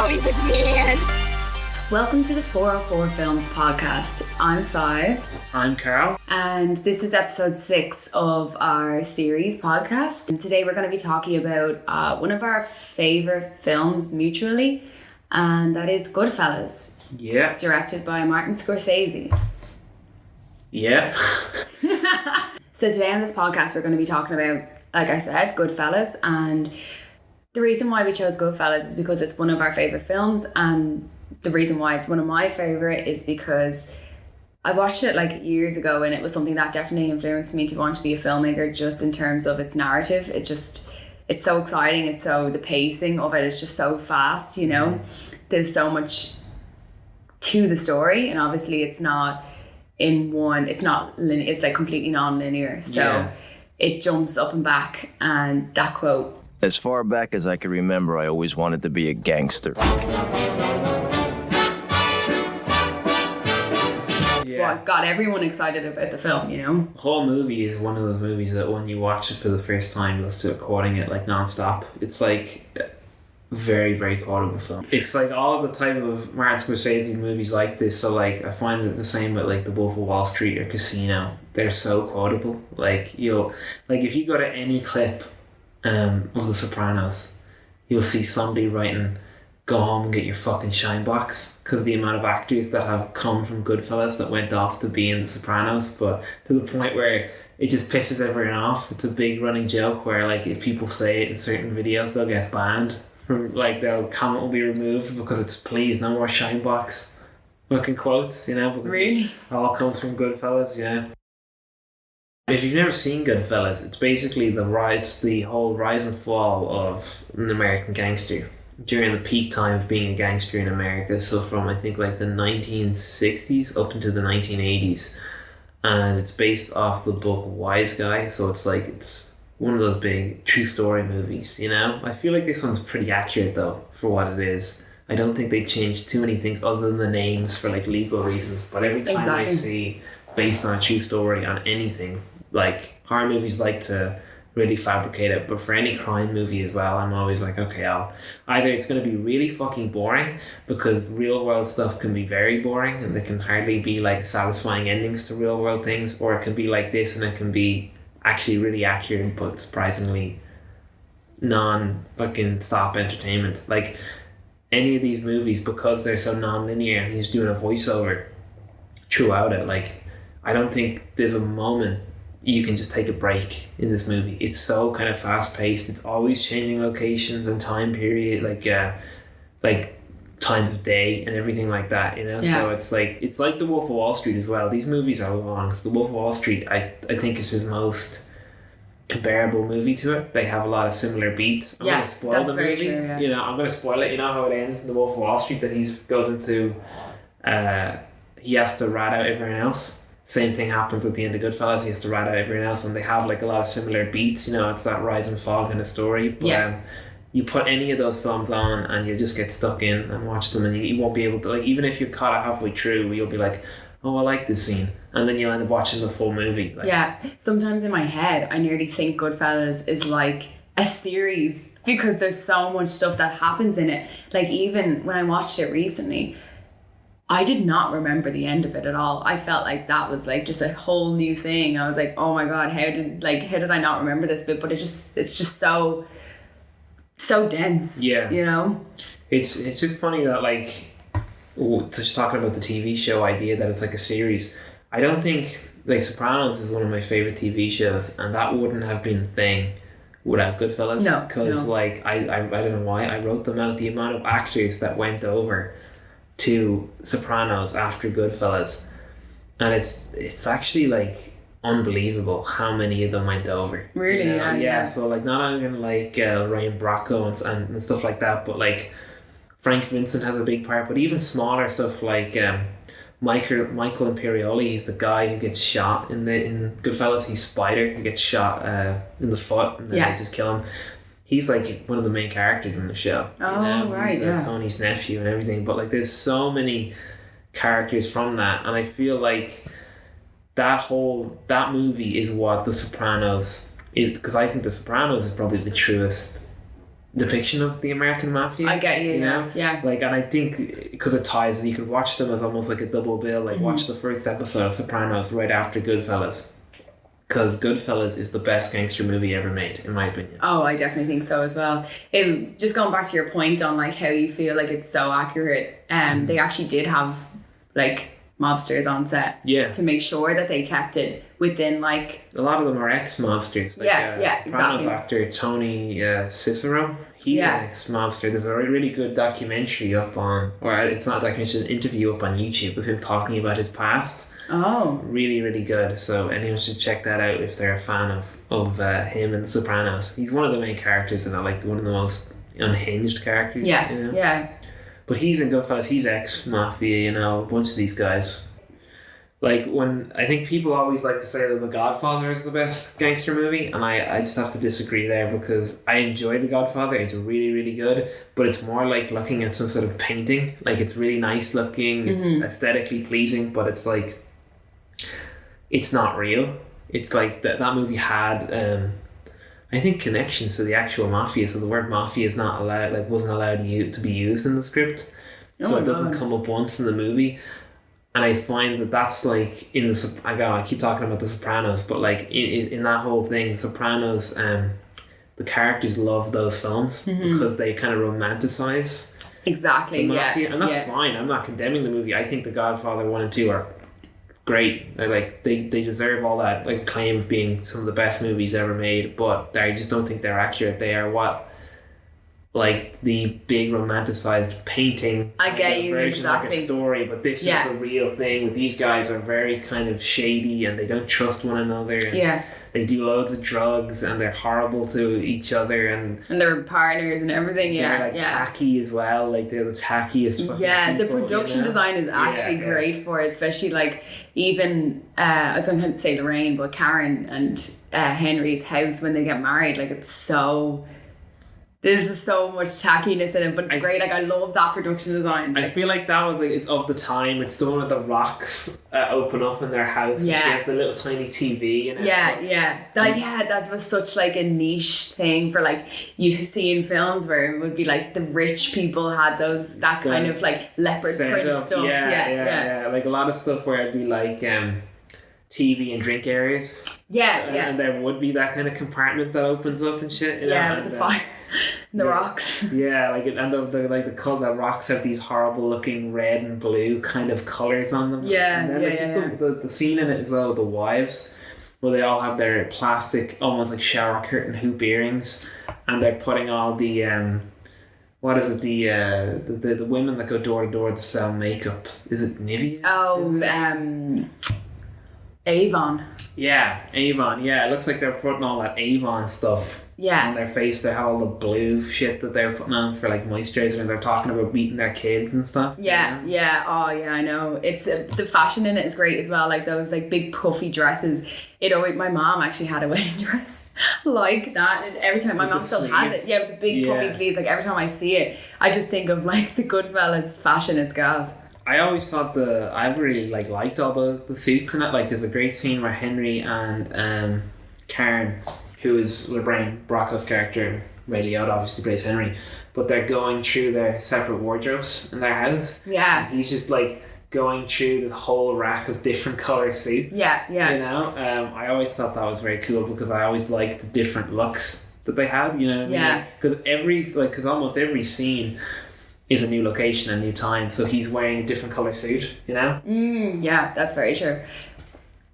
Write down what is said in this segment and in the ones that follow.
Hollywood man. Welcome to the 404 Films podcast. I'm Sai. I'm Carl. And this is episode 6 of our series podcast. And today we're going to be talking about one of our favourite films mutually, and that is Goodfellas. Yeah. Directed by Martin Scorsese. Yeah. So today on this podcast we're going to be talking about, like I said, Goodfellas, and the reason why we chose Goodfellas is because it's one of our favourite films, and the reason why it's one of my favourite is because I watched it like years ago and it was something that definitely influenced me to want to be a filmmaker, just in terms of its narrative. It's so exciting. The pacing of it is just so fast, you know. There's so much to the story, and obviously it's not it's like completely non-linear. So it jumps up and back, and that quote, as far back as I can remember, I always wanted to be a gangster. what got everyone excited about the film, you know? The whole movie is one of those movies that when you watch it for the first time, you'll start quoting it like non-stop. It's like a very, very quotable film. It's like all of the type of Martin Scorsese movies like this. So like I find it the same with like The Wolf of Wall Street or Casino. They're so quotable. Like if you go to any clip of The Sopranos, you'll see somebody writing, "Go home and get your fucking shine box," because the amount of actors that have come from Goodfellas that went off to be in The Sopranos, but to the point where it just pisses everyone off. It's a big running joke where like if people say it in certain videos, they'll get banned from, like, their comment will be removed because it's "please no more shine box" fucking quotes, you know, because really? it all comes from Goodfellas. Yeah. If you've never seen Goodfellas, it's basically the whole rise and fall of an American gangster during the peak time of being a gangster in America. So from I think like the 1960s up into the 1980s, and it's based off the book Wise Guy. So it's one of those big true story movies, you know. I feel like this one's pretty accurate though for what it is. I don't think they changed too many things other than the names for like legal reasons. But every time I see based on a true story on anything, like horror movies like to really fabricate it, but for any crime movie as well, I'm always like, okay, either it's going to be really fucking boring, because real world stuff can be very boring and there can hardly be like satisfying endings to real world things, or it can be like this and it can be actually really accurate but surprisingly non-fucking stop entertainment. Like any of these movies, because they're so non-linear and he's doing a voiceover throughout it, like I don't think there's a moment you can just take a break in this movie. It's so kind of fast paced. It's always changing locations and time period, like times of day and everything like that, you know. So it's like The Wolf of Wall Street as well. These movies are long. So The Wolf of Wall Street, I think is his most comparable movie to it. They have a lot of similar beats. I'm gonna spoil the movie. True, yeah. You know, I'm gonna spoil it. You know how it ends in The Wolf of Wall Street, that he goes into he has to rat out everyone else. Same thing happens at the end of Goodfellas. He has to rat out everyone else, and they have like a lot of similar beats. You know, it's that rise and fall kind of story. But you put any of those films on, and you just get stuck in and watch them, and you won't be able to, like, even if you're caught halfway through, you'll be like, "Oh, I like this scene," and then you'll end up watching the full movie. Sometimes in my head, I nearly think Goodfellas is like a series, because there's so much stuff that happens in it. Like even when I watched it recently, I did not remember the end of it at all. I felt like that was like just a whole new thing. I was like, oh my God, how did I not remember this bit? But it's just so dense. Yeah. You know? It's just funny that like, just talking about the TV show idea that it's like a series. I don't think, like, Sopranos is one of my favorite TV shows, and that wouldn't have been a thing without Goodfellas. No. Because like, I don't know why, I wrote them out, the amount of actors that went over to Sopranos after Goodfellas, and it's actually like unbelievable how many of them went over. Really? You know? Yeah. So like not only like Ryan Bracco and stuff like that, but like Frank Vincent has a big part, but even smaller stuff like Michael Imperioli. He's the guy who gets shot in Goodfellas. He's Spider. He gets shot in the foot, and then they just kill him. He's like one of the main characters in the show. Oh, you know? Right, he's Tony's nephew and everything. But like, there's so many characters from that, and I feel like that movie is what The Sopranos is, because I think The Sopranos is probably the truest depiction of the American mafia. I get you, you know? yeah. Like, and I think because it ties, you can watch them as almost like a double bill. Like, watch the first episode of Sopranos right after Goodfellas. Because Goodfellas is the best gangster movie ever made, in my opinion. Oh, I definitely think so as well. Just going back to your point on like how you feel like it's so accurate, they actually did have like mobsters on set to make sure that they kept it within like... A lot of them are ex-mobsters. Like, Sopranos exactly. actor Tony Cicero, he's an ex-mobster. There's a really good documentary up on... Or it's not a documentary, it's an interview up on YouTube of him talking about his past. Oh. Really, really good. So anyone should check that out if they're a fan of him and The Sopranos. He's one of the main characters and like one of the most unhinged characters. Yeah, you know? yeah. But he's in Goodfellas, he's ex-mafia, you know, a bunch of these guys. Like, when I think people always like to say that The Godfather is the best gangster movie, and I just have to disagree there because I enjoy The Godfather. It's really, really good, but it's more like looking at some sort of painting. Like, it's really nice looking, it's aesthetically pleasing, but it's like, it's not real. It's like that movie had, I think, connections to the actual mafia. So the word mafia is not allowed, like, wasn't allowed to be used in the script. So it doesn't come up once in the movie. And I find that that's like in the... I keep talking about The Sopranos, but like in that whole thing, The Sopranos, the characters love those films because they kind of romanticize exactly the mafia. And that's fine. I'm not condemning the movie. I think The Godfather 1 and 2 are great. They're like they deserve all that like claim of being some of the best movies ever made, but I just don't think they're accurate. They are what, like, the big romanticized painting I get you version, exactly. like a story, but this is the real thing. With these guys are very kind of shady and they don't trust one another, and they do loads of drugs and they're horrible to each other, and they're partners and everything. They're like tacky as well, like they're the tackiest fucking people, the production design is actually great for it, especially like even I was going to say Lorraine, but Karen and Henry's house when they get married, like it's so... There's just so much tackiness in it, but it's great. Like, I love that production design. I feel like that was like, it's of the time. It's the one with the rocks open up in their house. Yeah. And she has the little tiny TV in it. That was such like a niche thing for like you see in films where it would be like the rich people had that kind of like leopard print stuff. Yeah. Like a lot of stuff where it'd be like TV and drink areas. And there would be that kind of compartment that opens up and shit. You know? With the fire. The rocks. Yeah, like and the color, the rocks have these horrible looking red and blue kind of colors on them. And then the scene in it as well with the wives, where they all have their plastic, almost like shower curtain hoop earrings, and they're putting all the what is it, the women that go door to door to sell makeup. Is it Nivea? Avon. Yeah, Avon. Yeah, it looks like they're putting all that Avon stuff on their face. They have all the blue shit that they're putting on for like moisturizer, and they're talking about beating their kids and stuff. Oh yeah, I know. It's the fashion in it is great as well. Like those like big puffy dresses. My mom actually had a wedding dress like that, and every time my mom still has it. Yeah, with the big puffy sleeves. Like every time I see it, I just think of like the Goodfellas fashion. It's gas. I always thought I really liked all the suits in it. Like there's a great scene where Henry and Karen, who is Lorraine Bracco's character, Ray Liotta obviously plays Henry, but they're going through their separate wardrobes in their house. Yeah. And he's just like going through the whole rack of different colour suits. Yeah. You know, I always thought that was very cool because I always liked the different looks that they had. You know what I mean? Because almost every scene is a new location, a new time, so he's wearing a different colour suit, you know? Yeah, that's very true.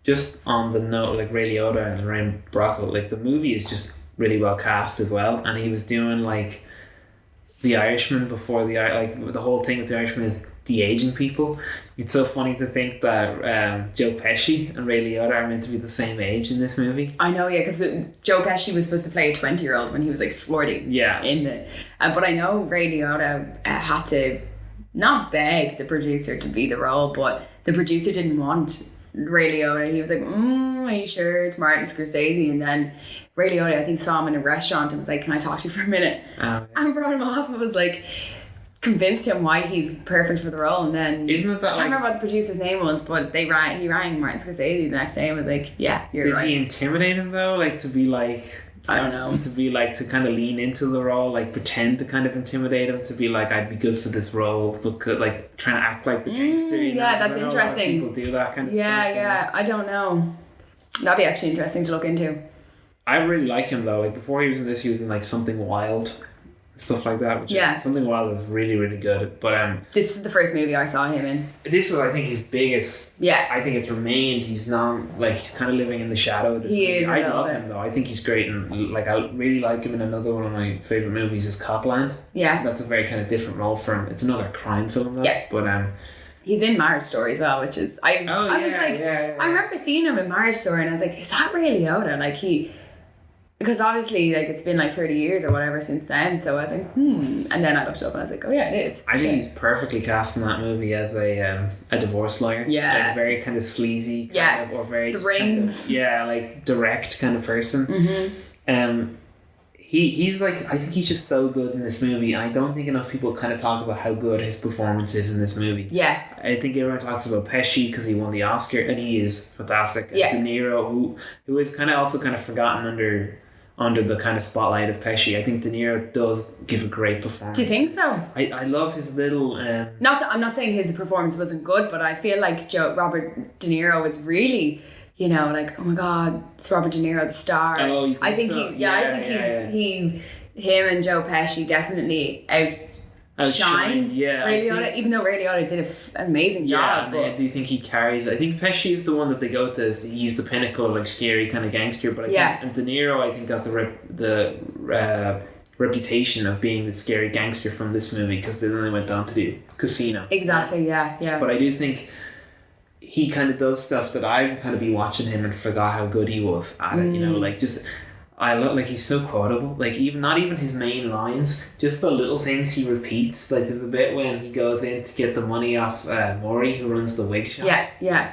Just on the note, like Ray Liotta and Lorraine Bracco, like the movie is just really well cast as well, and he was doing like The Irishman before the whole thing with The Irishman is de-aging people. It's so funny to think that Joe Pesci and Ray Liotta are meant to be the same age in this movie. I know, yeah, because Joe Pesci was supposed to play a 20-year-old when he was like 40. Yeah. But I know Ray Liotta had to not beg the producer to be the role, but the producer didn't want Ray Liotta. He was like, are you sure it's Martin Scorsese? And then Ray Liotta, I think, saw him in a restaurant and was like, can I talk to you for a minute? And brought him off and was like, convinced him why he's perfect for the role. And then isn't it that I can't remember what the producer's name was, but he rang Martin Scorsese the next day and was like, yeah, you're right. Did he intimidate him though? Like to be like, I don't know. To be like, to kind of lean into the role, like pretend to kind of intimidate him, to be like, I'd be good for this role, but like trying to act like the gangster. You know? Yeah, that's 'Cause I know interesting. A lot of people do that kind of stuff. Yeah. I don't know. That'd be actually interesting to look into. I really like him though. Like before he was in this, he was in like Something Wild, stuff like that. Which Something Wild is really, really good. But this was the first movie I saw him in. this was, I think, his biggest. Yeah. I think it's remained. He's not like, he's kind of living in the shadow of this movie. Is. I love him though. I think he's great, and like I really like him in another one of my favorite movies is Copland. Yeah. That's a very kind of different role for him. It's another crime film though. Yeah. But he's in Marriage Story as well, which is I remember seeing him in Marriage Story, and I was like, is that Ray Liotta? Like because obviously like it's been like 30 years or whatever since then, so I was like, and then I looked it up and I was like, oh yeah, it is. I think he's perfectly cast in that movie as a divorce lawyer. Yeah. Like very kind of sleazy kind of, or very the rings. Kind of, like direct kind of person. He's like, I think he's just so good in this movie, and I don't think enough people kind of talk about how good his performance is in this movie. Yeah. I think everyone talks about Pesci because he won the Oscar, and he is fantastic. Yeah. De Niro, who is kind of also kind of forgotten under the kind of spotlight of Pesci. I think De Niro does give a great performance. Do you think so? I love his little... Not that I'm not saying his performance wasn't good, but I feel like Robert De Niro was really, you know, like, oh my God, it's Robert De Niro, the star. Oh, you think I think so? him and Joe Pesci definitely outshined Ray Liotta, even though Ray Liotta did an amazing job. Yeah, I do think he carries. I think Pesci is the one that they go to. He's the pinnacle, like scary kind of gangster. But I think, and De Niro, I think, got the reputation of being the scary gangster from this movie, because then they went on to do Casino. Exactly. Yeah. But I do think he kind of does stuff that I kind of be watching him and forgot how good he was at it. You know, like just. I look like he's so quotable. Like not even his main lines, just the little things he repeats. Like there's a bit when he goes in to get the money off Maury, who runs the wig shop. Yeah.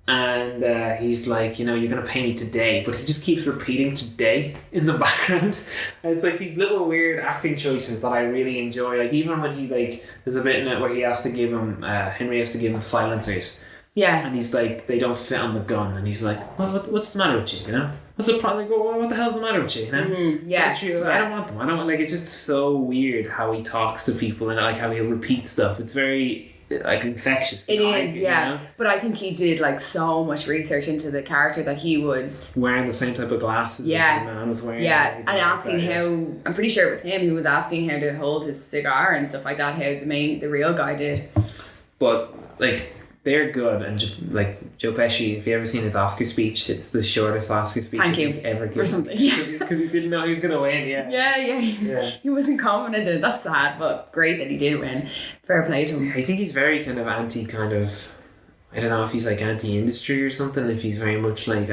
And he's like, you know, you're gonna pay me today, but he just keeps repeating today in the background. And it's like these little weird acting choices that I really enjoy. Like even when he there's a bit in it where he has to give him Henry has to give him silencers. Yeah. And he's like, they don't fit on the gun, and he's like, well, what's the matter with you? You know. What's the problem? They go, well, what the hell's the matter with you? You know? Yeah. I don't want them. I don't want, like, it's just so weird how he talks to people and like how he'll repeat stuff. It's very like infectious. It is, yeah. You know? But I think he did like so much research into the character that he was wearing the same type of glasses. Yeah. As the man was wearing. Yeah, and asking how, I'm pretty sure it was him who was asking how to hold his cigar and stuff like that. How the real guy did. But like. They're good, and like Joe Pesci, if you ever seen his Oscar speech, it's the shortest Oscar speech ever given. Or something. Because he didn't know he was going to win, Yeah. He wasn't confident in it. That's sad, but great that he did win. Fair play to him. I think he's very kind of I don't know if he's like anti-industry or something, if he's very much like,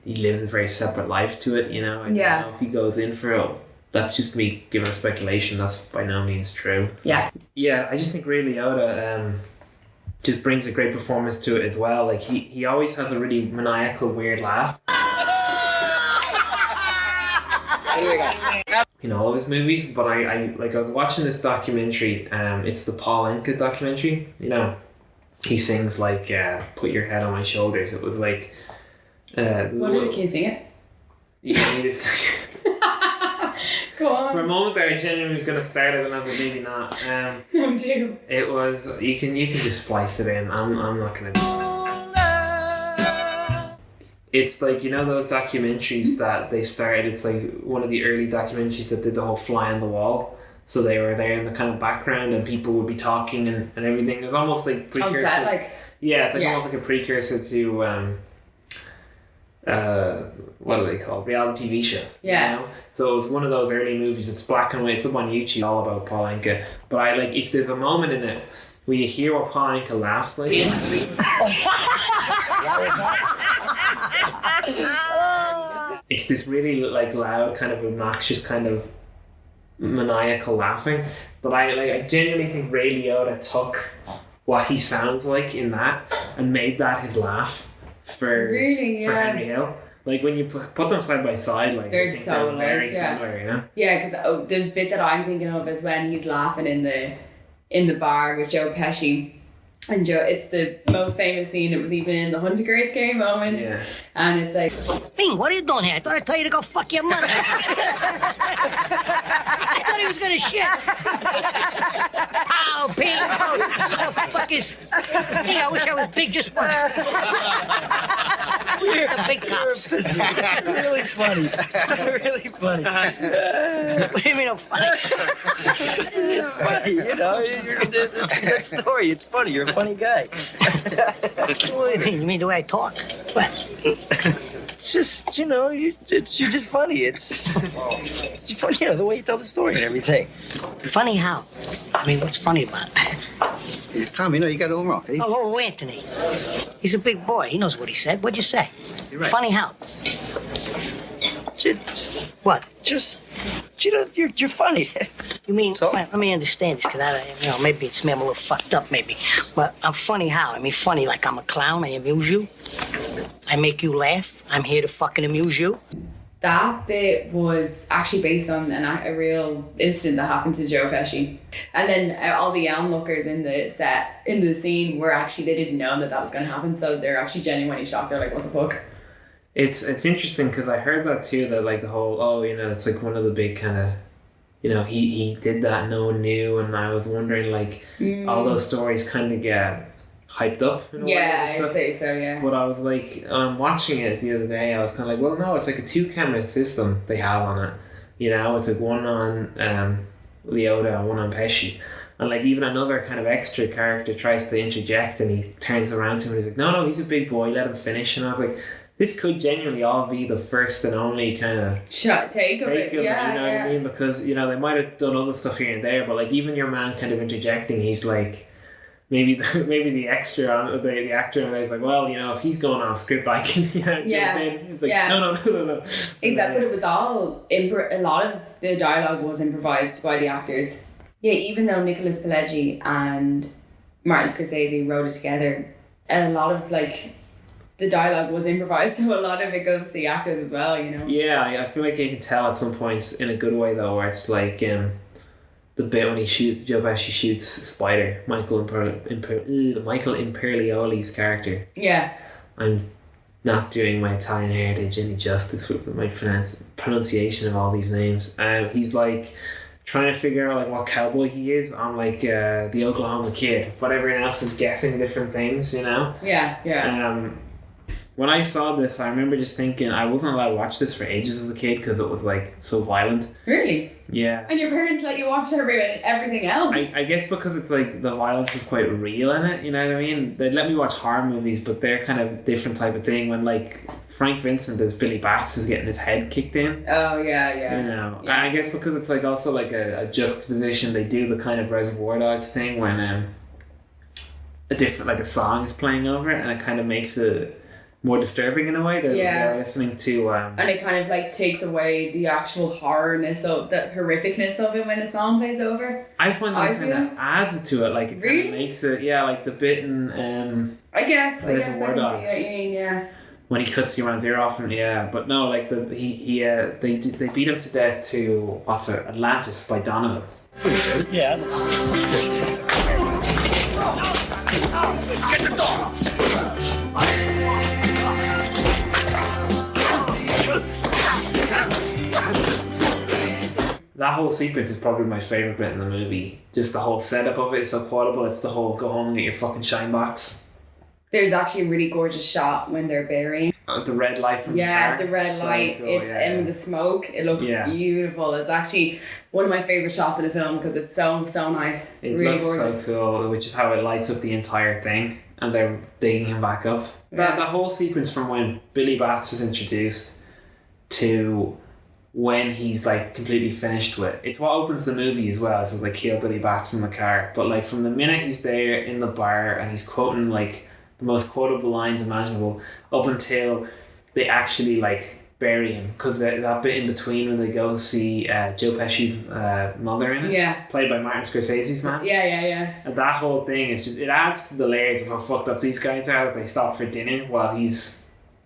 he lives a very separate life to it, you know? I don't know if he goes in for it. That's just me giving a speculation. That's by no means true. So, yeah, I just think Ray Liotta just brings a great performance to it as well. Like he always has a really maniacal, weird laugh. In all of his movies, but I was watching this documentary. It's the Paul Anka documentary. You know, he sings like "Put Your Head on My Shoulders." It was like. What did he sing it? Go on. For a moment there, I genuinely was going to start it, and I was maybe not. No, do. It was you can just splice it in. I'm not going to. It's like, you know those documentaries that they started. It's like one of the early documentaries that did the whole fly on the wall. So they were there in the kind of background, and people would be talking and everything. It was almost like precursor. On set, like. Yeah, it's like almost like a precursor to. What are they called? Reality TV shows. Yeah. You know? So it was one of those early movies. It's black and white. It's up on YouTube, all about Paul Anka. But I like, if there's a moment in it where you hear what Paul Anka laughs like. It's this really like loud, kind of obnoxious, kind of maniacal laughing. But I genuinely think Ray Liotta took what he sounds like in that and made that his laugh for Henry Hill. Like when you put them side by side, like they're so very similar, you know. Yeah, because the bit that I'm thinking of is when he's laughing in the bar with Joe Pesci, And Joe, it's the most famous scene. It was even in the 100 Great Scary Moments. Yeah. And it's like, Bing, what are you doing here? I thought I'd tell you to go fuck your mother. I thought he was gonna shit. Ow, Bing. Oh, fuck is... Gee, I wish I was big just once. You're the big cops. Really funny. Really funny. What do you mean I'm funny? It's funny, you know. It's a good story. It's funny. You're a funny guy. What do you mean? You mean the way I talk? What? It's just, you know, you're just funny. It's funny, you know, the way you tell the story and everything. Funny how? I mean, what's funny about it? Tommy, no, you got it all wrong. Oh, Anthony. He's a big boy. He knows what he said. What'd you say? You're right. Funny how? Just, What? you know, you're funny. You mean, So? let me understand this, because you know, maybe it's me, I'm a little fucked up, maybe. But I'm funny how? I mean, funny like I'm a clown, I amuse you. I make you laugh. I'm here to fucking amuse you. that bit was actually based on a real incident that happened to Joe Pesci. And then all the onlookers in the set, in the scene, were actually, they didn't know that was going to happen. So they're actually genuinely shocked. They're like, what the fuck? It's interesting because I heard that too, that like the whole, you know, it's like one of the big kind of, you know, he did that, no one knew, and I was wondering like all those stories kind of get hyped up in a way and I'd stuff. say so, yeah. But I was like, watching it the other day, I was kind of like, well, no, it's like a 2-camera system they have on it. You know, it's like one on Leota and one on Pesci. And like even another kind of extra character tries to interject and he turns around to him and he's like, no, he's a big boy, let him finish. And I was like, this could genuinely all be the first and only kind of take of it, yeah, you know what I mean? Because, you know, they might have done other stuff here and there, but like even your man kind of interjecting, he's like, maybe the extra on the actor, and he's like, well, you know, if he's going off script, I can jump in. It's like, no. Exactly, but it was all a lot of the dialogue was improvised by the actors. Yeah, even though Nicolas Pileggi and Martin Scorsese wrote it together, a lot of like the dialogue was improvised, so a lot of it goes to the actors as well, you know. Yeah, I feel like you can tell at some points in a good way though, where it's like the bit when Joe Pesci shoots Spider, Michael Imperioli's character. Yeah. I'm not doing my Italian heritage any justice with my pronunciation of all these names. He's like trying to figure out like what cowboy he is on like the Oklahoma Kid, but everyone else is guessing different things, you know? Yeah. When I saw this, I remember just thinking I wasn't allowed to watch this for ages as a kid because it was like so violent. Really? Yeah. And your parents let you watch everything else? I guess because it's like the violence is quite real in it, you know what I mean? They'd let me watch horror movies, but they're kind of a different type of thing when like Frank Vincent as Billy Bats is getting his head kicked in. Oh, yeah. You know, Yeah. I guess because it's like also like a juxtaposition, they do the kind of Reservoir Dogs thing when a different, like a song is playing over it and it kind of makes it more disturbing in a way. They're listening to and it kind of like takes away the actual horrorness of the horrificness of it when a song plays over. I find that kind of adds to it, like it Really? kind of makes it, like the bit in I guess I Reservoir can Dogs. see what you mean, yeah. when he cuts your man's ear off, and but no, like they beat him to death to Atlantis by Donovan. Yeah. Get the dog! That whole sequence is probably my favourite bit in the movie. Just the whole setup of it is so quotable. It's the whole go home and get your fucking shine box. There's actually a really gorgeous shot when they're burying. The red light from the car. The red So light cool, and the smoke. It looks beautiful. It's actually one of my favourite shots in the film because it's so nice. It really looks gorgeous. so cool, which is how it lights up the entire thing, and they're digging him back up. That the whole sequence from when Billy Bats is introduced to when he's like completely finished with it's what opens the movie as well. So they kill Billy Bats in the car, but like from the minute he's there in the bar and he's quoting like the most quotable lines imaginable up until they actually like bury him, because that bit in between when they go see Joe Pesci's mother in it, played by Martin Scorsese's man, and that whole thing is just, it adds to the layers of how fucked up these guys are, that they stop for dinner while he's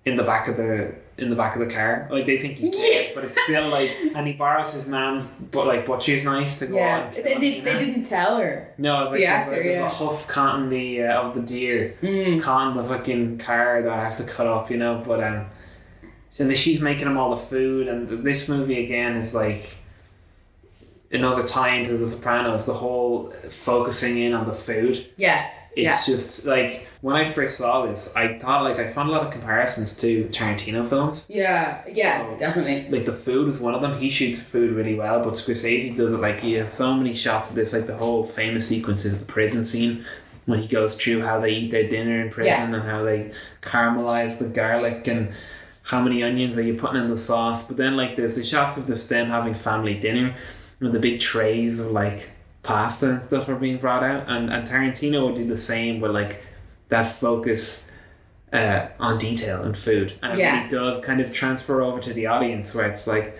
in the back of the in the back of the car. Like they think he's dead, but it's still like, and he borrows his man's butcher's knife to go on. And They didn't tell her. No, it's like The actor, there's a huff caught in the of the deer, caught in the fucking car that I have to cut up, But so then she's making him all the food, and this movie again is like another tie into The Sopranos. The whole focusing in on the food. Yeah. It's just like when I first saw this, I thought I found a lot of comparisons to Tarantino films. Yeah, So, definitely. Like the food is one of them. He shoots food really well, but Scorsese does it he has so many shots of this. Like the whole famous sequence is the prison scene when he goes through how they eat their dinner in prison and how they caramelize the garlic and how many onions are you putting in the sauce. But then there's the shots of them having family dinner with the big trays of pasta and stuff are being brought out, and Tarantino would do the same with that focus on detail and food, and it really does kind of transfer over to the audience where it's I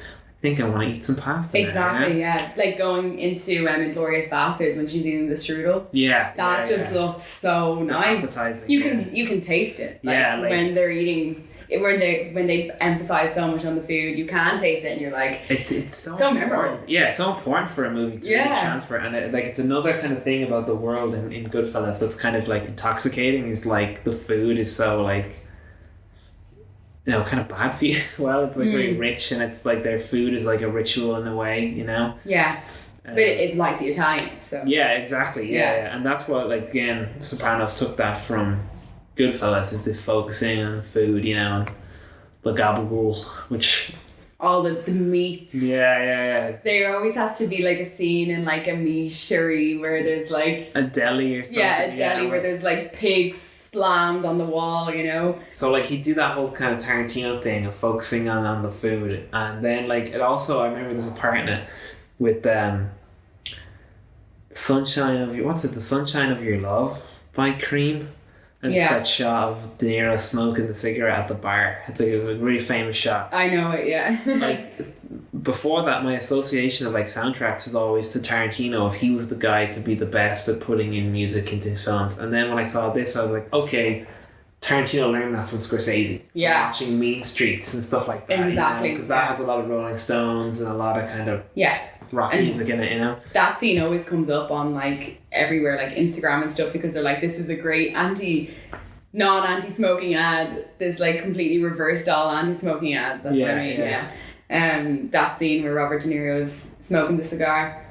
think I want to eat some pasta exactly now, like going into Inglourious Basterds when she's eating the strudel that just looks so nice. You can taste it when they're eating, when they emphasize so much on the food, you can taste it and you're like, it's so memorable. It's so important for a movie to really transfer, and it's another kind of thing about the world in Goodfellas that's kind of intoxicating, is the food is so kind of bad for you as well. It's very rich, and it's their food is a ritual in a way, but it's like the Italians, so exactly, and that's what again Sopranos took that from Goodfellas, is this focusing on food, and the gabagool, which all the meats. There always has to be a scene in a meat-sherry where there's a deli or something. A deli where there's pigs slammed on the wall, So he'd do that whole kind of Tarantino thing of focusing on the food, and then it also, I remember there's a part in it with The Sunshine of Your Love by Cream. And it's that shot of De Niro smoking the cigarette at the bar. It's a really famous shot. I know it, before that, my association of soundtracks was always to Tarantino, if he was the guy to be the best at putting in music into his films. And then when I saw this, I was okay, Tarantino learned that from Scorsese. Watching Mean Streets and stuff like that. Exactly. Because that has a lot of Rolling Stones and a lot of kind of rock music in it, That scene always comes up on everywhere, Instagram and stuff, because they're this is a great non-anti-smoking ad. There's completely reversed all anti-smoking ads. That's what I mean. That scene where Robert De Niro is smoking the cigar.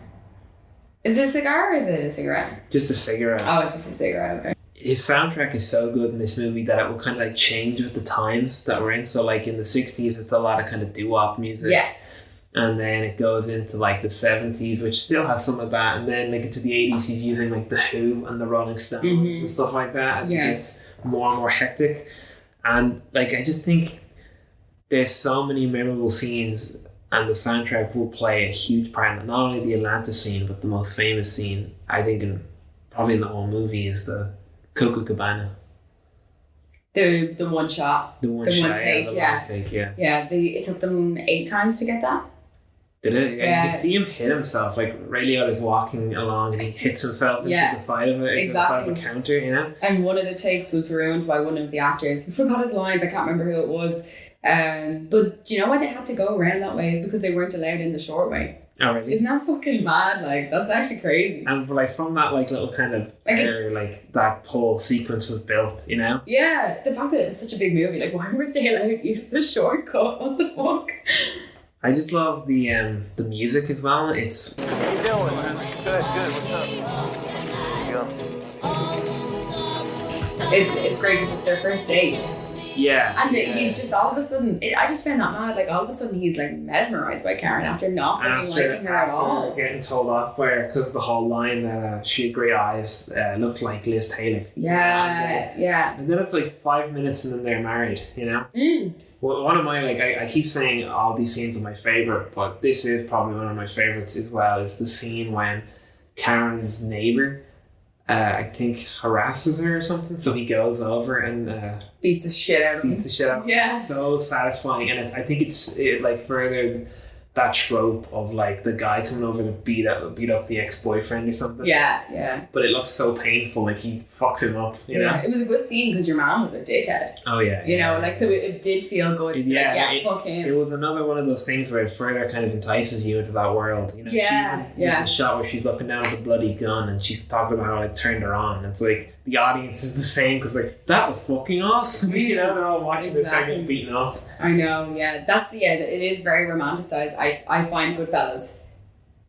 Is it a cigar or is it a cigarette? Just a cigarette. Oh, it's just a cigarette, okay. His soundtrack is so good in this movie that it will kind of change with the times that we're in. So in the 60s, it's a lot of kind of doo-wop music. Yeah. And then it goes into the 70s, which still has some of that. And then into the 80s, he's using the Who and the Rolling Stones and stuff like that as it gets more and more hectic. And I just think there's so many memorable scenes, and the soundtrack will play a huge part in it. Not only the Atlanta scene, but the most famous scene, I think, probably in the whole movie, is the Copacabana. The one shot. The one take, it took them 8 times to get that. Did it? Yeah. You could see him hit himself. Ray Liotta is walking along and he hits himself into the side of it, into the side of a counter, And one of the takes was ruined by one of the actors. I forgot his lines. I can't remember who it was. But do you know why they had to go around that way? Is because they weren't allowed in the short way. Oh, really? Isn't that fucking mad? That's actually crazy. And from that little kind of area, that whole sequence was built, Yeah, the fact that it was such a big movie, why weren't they allowed to use the shortcut? What the fuck? I just love the music as well. It's... How you doing, man? Good. What's up? It's great because it's their first date. Yeah. And he's just all of a sudden, I just found that mad. All of a sudden he's mesmerized by Karen after not liking her at all. Getting told off by her because the whole line that she had great eyes, looked like Liz Taylor. Yeah. And then it's 5 minutes and then they're married, Well, one of my, I keep saying all these scenes are my favourite, but this is probably one of my favourites as well, is the scene when Karen's neighbour, I think, harasses her or something, so he goes over and... beats the shit out of him. Yeah. It's so satisfying, and I think it furthered that trope of like the guy coming over to beat up the ex-boyfriend or something. Yeah. But it looks so painful, like he fucks him up, you know? It was a good scene because your mom was a dickhead. Oh yeah. You know, like, so it did feel good to be fuck him. It was another one of those things where it further kind of entices you into that world. You know, there's a shot where she's looking down at the bloody gun and she's talking about how it turned her on. It's like the audience is the same because like that was fucking awesome. You know, they're all watching this guy getting beaten up. I know, yeah. It is very romanticized. I find Goodfellas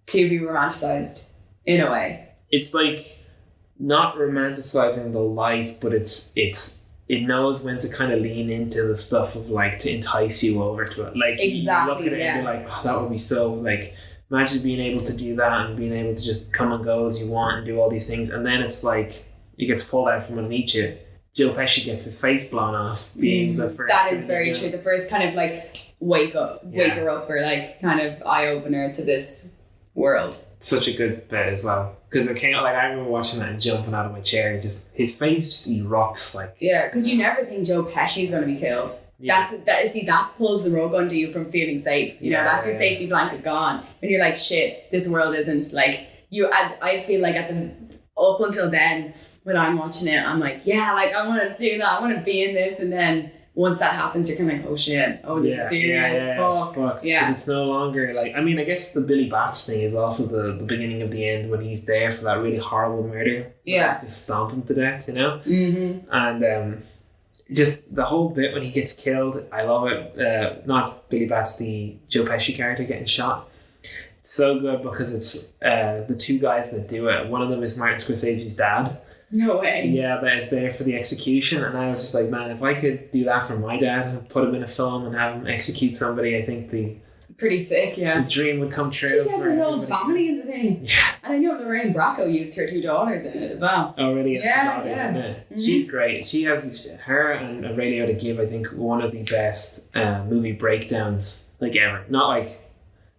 to be romanticized in a way. It's like not romanticizing the life, but it knows when to kind of lean into the stuff of like to entice you over to it. Like exactly, you look at it and you're like, oh, that would be so like, imagine being able to do that and being able to just come and go as you want and do all these things, and then it's like it gets pulled out from underneath you. Joe Pesci gets his face blown off being the first. That is very true. The first kind of like wake her up, or like kind of eye opener to this world. Such a good bit as well, because it came like I remember watching that and jumping out of my chair. Just his face just erupts like. Yeah, because you never think Joe Pesci's going to be killed. Yeah. That pulls the rug under you from feeling safe. You know, that's your safety blanket gone. When you're like, shit, this world isn't like you. I feel like up until then, when I'm watching it, I'm like, yeah, like I want to do that. I want to be in this, and then once that happens, you're kind of like, oh shit, this is serious. Fuck. Because it's no longer like, I mean, I guess the Billy Bats thing is also the beginning of the end when he's there for that really horrible murder. Yeah. Just stomp him to death, you know? Mm-hmm. And just the whole bit when he gets killed, I love it. Not Billy Bats, the Joe Pesci character getting shot. It's so good because it's the two guys that do it. One of them is Martin Scorsese's dad. No way. Yeah, that is there for the execution, and I was just like, man, if I could do that for my dad and put him in a film and have him execute somebody, I think pretty sick, yeah. The dream would come true. She's had her whole family in the thing. Yeah. And I know Lorraine Bracco used her 2 daughters in it as well. Oh, really? It's the daughters, isn't it? Mm-hmm. She's great. She has her and Ray Liotta give, I think, one of the best movie breakdowns like ever. Not like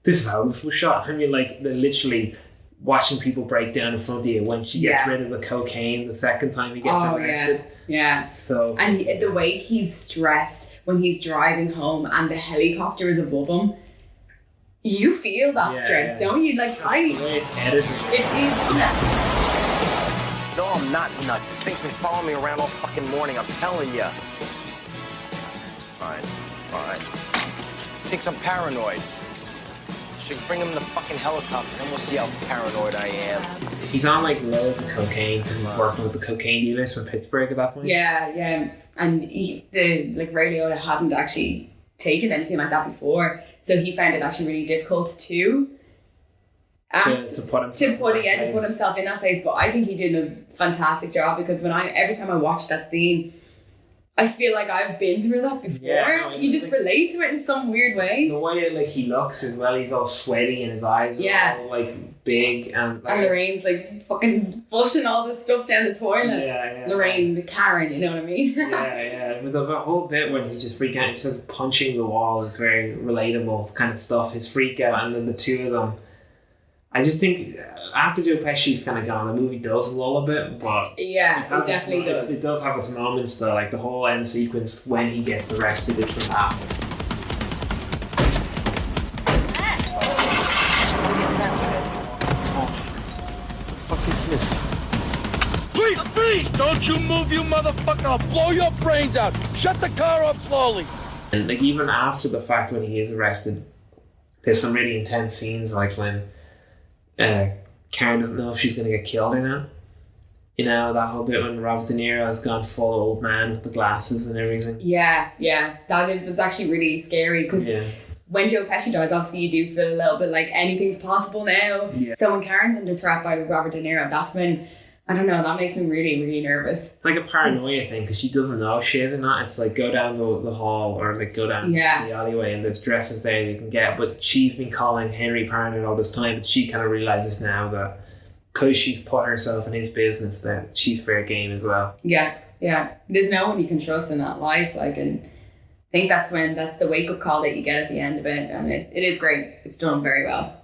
this is how this was shot. I mean, like they're literally watching people break down in front of you when she gets rid of the cocaine the second time he gets arrested. Yeah. So and the way he's stressed when he's driving home and the helicopter is above him, you feel that stress, don't you? Like, that's the way it's edited. It is, isn't it? No, I'm not nuts. This thing's been following me around all fucking morning, I'm telling you. Fine. Thinks I'm paranoid. Should bring him in the fucking helicopter and we'll see how paranoid I am. He's on like loads of cocaine because he's working with the cocaine dealers from Pittsburgh at that point. Yeah. And Ray Liotta hadn't actually taken anything like that before, so he found it actually really difficult to put himself in that place. But I think he did a fantastic job, because every time I watch that scene, I feel like I've been through that before. Yeah, you just relate to it in some weird way. The way he looks as well, he's all sweaty and his eyes are all like big and Lorraine's like fucking flushing all this stuff down the toilet. Yeah. Lorraine, the Karen, you know what I mean? yeah. But the whole bit when he just freak out, he starts punching the wall is very relatable kind of stuff. His freak out, and then the two of them. I just think after Joe Pesci's kind of gone, the movie does lull a bit, but yeah, it definitely does. It does have its moments though, like the whole end sequence when he gets arrested is fantastic. What the fuck is this? Please, don't you move, you motherfucker! I'll blow your brains out. Shut the car up slowly. And like even after the fact when he is arrested, there's some really intense scenes, like when Karen doesn't know if she's going to get killed or not. You know, that whole bit when Robert De Niro has gone full old man with the glasses and everything. Yeah. That was actually really scary, because when Joe Pesci dies, obviously you do feel a little bit like anything's possible now. Yeah. So when Karen's under threat by Robert De Niro, that's when, I don't know, that makes me really, really nervous. It's like a paranoia thing, because she doesn't know if she is or not. It's like go down the hall or like go down the alleyway and there's dresses there you can get. But she's been calling Henry paranoid all this time, but she kind of realizes now that because she's put herself in his business that she's fair game as well. Yeah. There's no one you can trust in that life. Like, and I think that's the wake-up call that you get at the end of it. And it is great. It's done very well.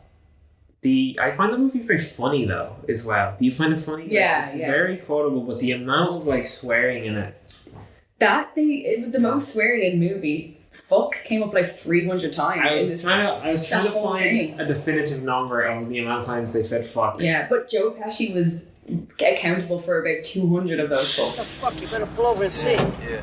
I find the movie very funny though as well. Do you find it funny? Yeah, it's very quotable, but the amount of like swearing in it. It was the most swearing in movie fuck came up like 300 times in this. I was trying to whole find thing. a definitive number of the amount of times they said fuck. Yeah, but Joe Pesci was accountable for about 200 of those fucks. Fuck, you better pull over and see. Yeah.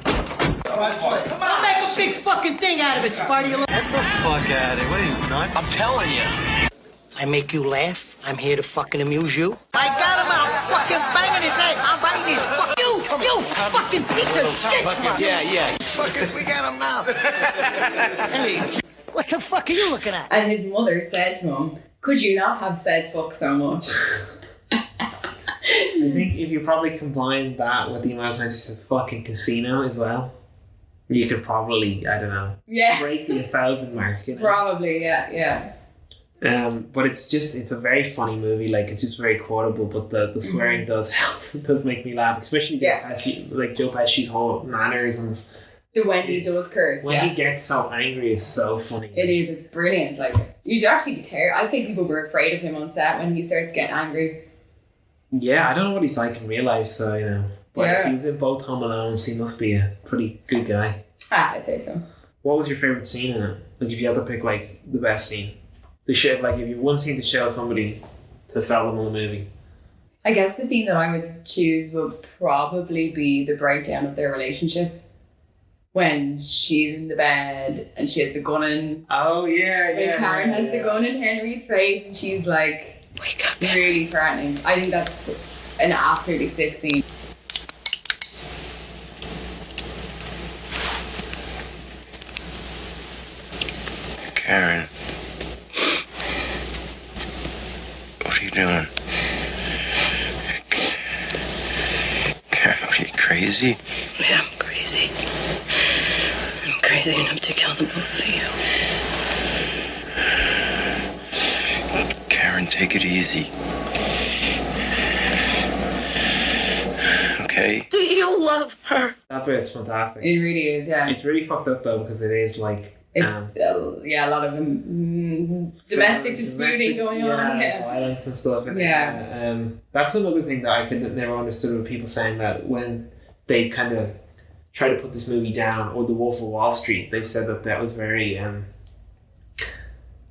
I'll make a big fucking thing out of it, Sparty. Get the fuck out of here. What are you, nuts? I'm telling you. I make you laugh. I'm here to fucking amuse you. I got him out fucking banging his head. I'm biting his fuck you. You fucking piece of shit. Yeah. Fuckers, we got him now. Hey, what the fuck are you looking at? And his mother said to him, could you not have said fuck so much? I think if you probably combine that with the amount of times you said fucking casino as well, you could probably, I don't know, Yeah. break the 1,000 mark. You know? Probably, yeah. But it's a very funny movie. Like, it's just very quotable, but the swearing does help. It does make me laugh, especially Joe Pesci's whole mannerisms. When he does curse, When he gets so angry, is so funny. It is, it's brilliant. Like, you'd actually be terrified. I'd say people were afraid of him on set when he starts getting angry. Yeah, I don't know what he's like in real life, so, you know. But if Yeah. he was in both Home Alone, he must be a pretty good guy. I'd say so. What was your favourite scene in it? Like, if you had to pick, like, the best scene. If you one scene to show somebody to sell them on the movie. I guess the scene that I would choose would probably be the breakdown of their relationship. When she's in the bed and she has the gun in. Oh, yeah. When Karen has the gun in Henry's face and she's like, Wake up, really threatening. I think that's an absolutely sick scene. Karen. What are you doing? Karen, are you crazy? Yeah, I'm crazy. I'm crazy enough to kill the both of you. Karen, take it easy. Okay? Do you love her? That bit's fantastic. It really is, yeah. It's really fucked up, though, because it is, like... It's, a lot of domestic disputing going on. Yeah, violence and stuff. Yeah. That's another thing that I could never understood with people saying that when they kind of try to put this movie down, or The Wolf of Wall Street, they said that was very...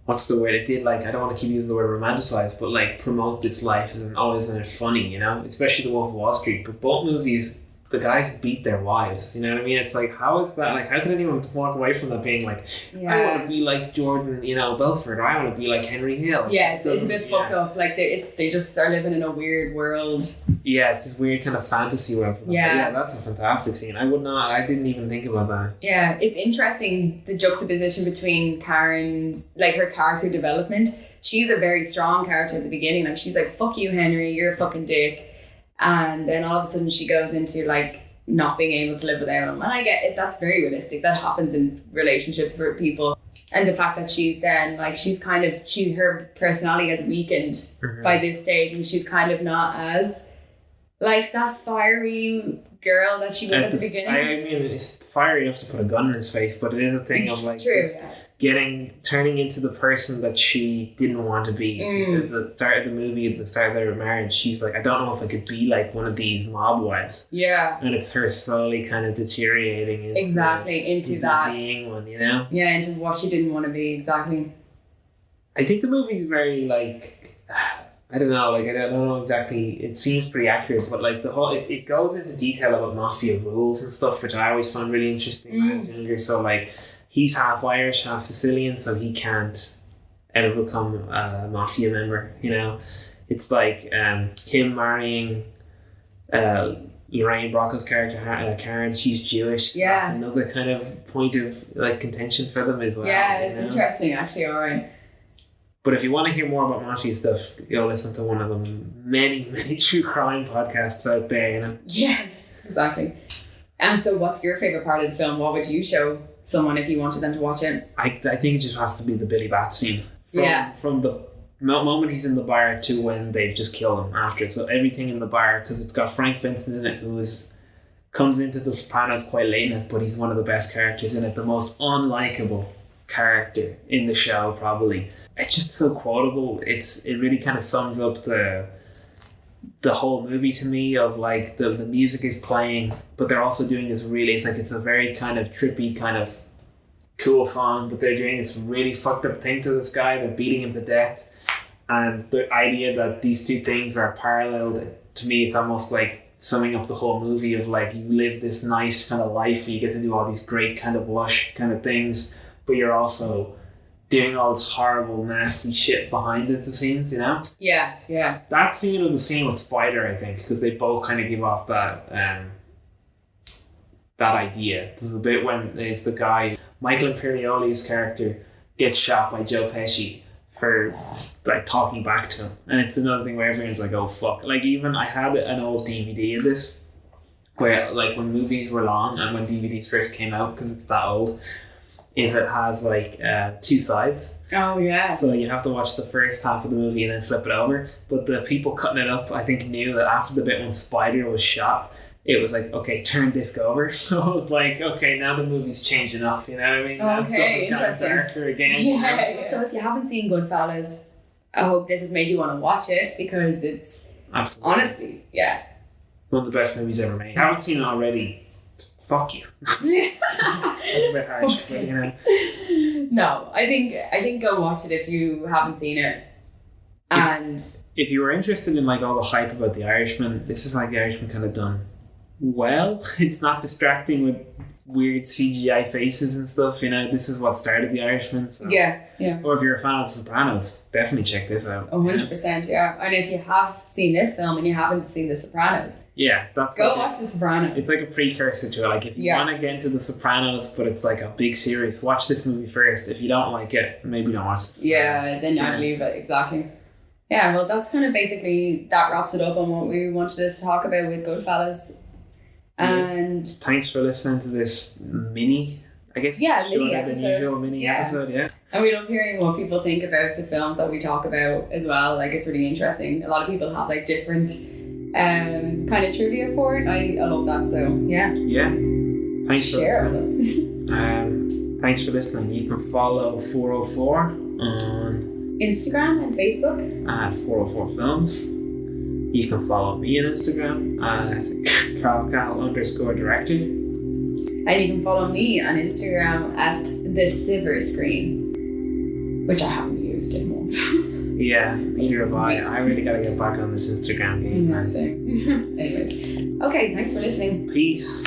what's the word? It did, like, I don't want to keep using the word romanticized, but, like, promote this life as always and it's funny, you know? Especially The Wolf of Wall Street. But both movies... the guys beat their wives, you know what I mean? It's like, how is that, like, how can anyone walk away from that being like, I want to be like Jordan, you know, Belfort, or I want to be like Henry Hill. Yeah, it's a bit fucked up. Like, they just are living in a weird world. Yeah, it's this weird kind of fantasy world for them. Yeah. But yeah, that's a fantastic scene. I didn't even think about that. Yeah, it's interesting, the juxtaposition between Karen's, like, her character development. She's a very strong character at the beginning. Like, she's like, fuck you, Henry, you're a fucking dick. And then all of a sudden she goes into, like, not being able to live without him. And I get it, that's very realistic. That happens in relationships for people. And the fact that she's then, like, her personality has weakened by this stage, and she's kind of not as, like, that fiery girl that she was at the beginning. I mean, it's fiery enough to put a gun in his face, but it is a thing of, like, true. turning into the person that she didn't want to be. At the start of the movie, at the start of their marriage, she's like, I don't know if I could be like one of these mob wives. Yeah. And it's her slowly kind of deteriorating into that. Being one, you know? Yeah, into what she didn't want to be, exactly. I think the movie's very, like, I don't know exactly, it seems pretty accurate, but, like, the whole, it goes into detail about mafia rules and stuff, which I always found really interesting when I was younger. So, like, he's half Irish, half Sicilian, so he can't ever become a mafia member, you know? It's like him marrying Lorraine Bracco's character, Karen, she's Jewish. Yeah. That's another kind of point of, like, contention for them as well. Yeah, it's interesting, actually, alright. But if you want to hear more about mafia stuff, go listen to one of the many, many true crime podcasts out there, you know? Yeah, exactly. And so what's your favourite part of the film? What would you show someone if you wanted them to watch it? I think it just has to be the Billy Bat scene. From the moment he's in the bar to when they've just killed him after. So everything in the bar, because it's got Frank Vincent in it, who comes into The Sopranos quite late in it, but he's one of the best characters in it. The most unlikable character in the show, probably. It's just so quotable. It really kind of sums up the whole movie to me, of, like, the music is playing, but they're also doing this really, it's a very kind of trippy kind of cool song, but they're doing this really fucked up thing to this guy. They're beating him to death. And the idea that these two things are paralleled, to me, it's almost like summing up the whole movie of like, you live this nice kind of life where you get to do all these great kind of lush kind of things, but you're also doing all this horrible, nasty shit behind the scenes, you know? Yeah, yeah. That's the scene with Spider, I think, because they both kind of give off that that idea. There's a bit when it's the guy, Michael Imperioli's character, gets shot by Joe Pesci for like talking back to him, and it's another thing where everyone's like, oh fuck. Like, even I had an old DVD of this where, like, when movies were long and when DVDs first came out, because it's that old, is it has like two sides. Oh yeah. So you have to watch the first half of the movie and then flip it over. But the people cutting it up, I think, knew that after the bit when Spider was shot, it was like, okay, turn disc over. So I was like, okay, now the movie's changing up, you know what I mean? Now Okay, stuff is kind of darker again. Yeah. So if you haven't seen Goodfellas, I hope this has made you want to watch it, because it's Absolutely. honestly, yeah. One of the best movies ever made. If you haven't seen it already, fuck you. That's a bit harsh, but you know. No, I think go watch it if you haven't seen it. And if you were interested in like all the hype about The Irishman, this is like The Irishman kind of done well. It's not distracting with weird CGI faces and stuff, you know. This is what started The Irishman. So. yeah. Or if you're a fan of The Sopranos, definitely check this out. 100%, yeah. And if you have seen this film and you haven't seen The Sopranos, yeah, that's go like watch The Sopranos. It's like a precursor to it. Like, if you want to get into The Sopranos, but it's like a big series, watch this movie first. If you don't like it, maybe don't watch The Sopranos. Yeah, then I'd leave it, exactly. Yeah, well, that's kind of basically, that wraps it up on what we wanted to talk about with Goodfellas. And thanks for listening to this mini, I guess. mini episode. Than usual mini episode, yeah. And we love hearing what people think about the films that we talk about as well. Like, it's really interesting. A lot of people have like different kind of trivia for it. I love that. So yeah. Yeah. Thanks Share for listening. Thanks for listening. You can follow 404 on Instagram and Facebook at 404 Films. You can follow me on Instagram at @carl_director. And you can follow me on Instagram at the Silver Screen, which I haven't used in months. Yeah, neither have I. Yes. I really gotta get back on this Instagram game. Anyways, okay, thanks for listening. Peace.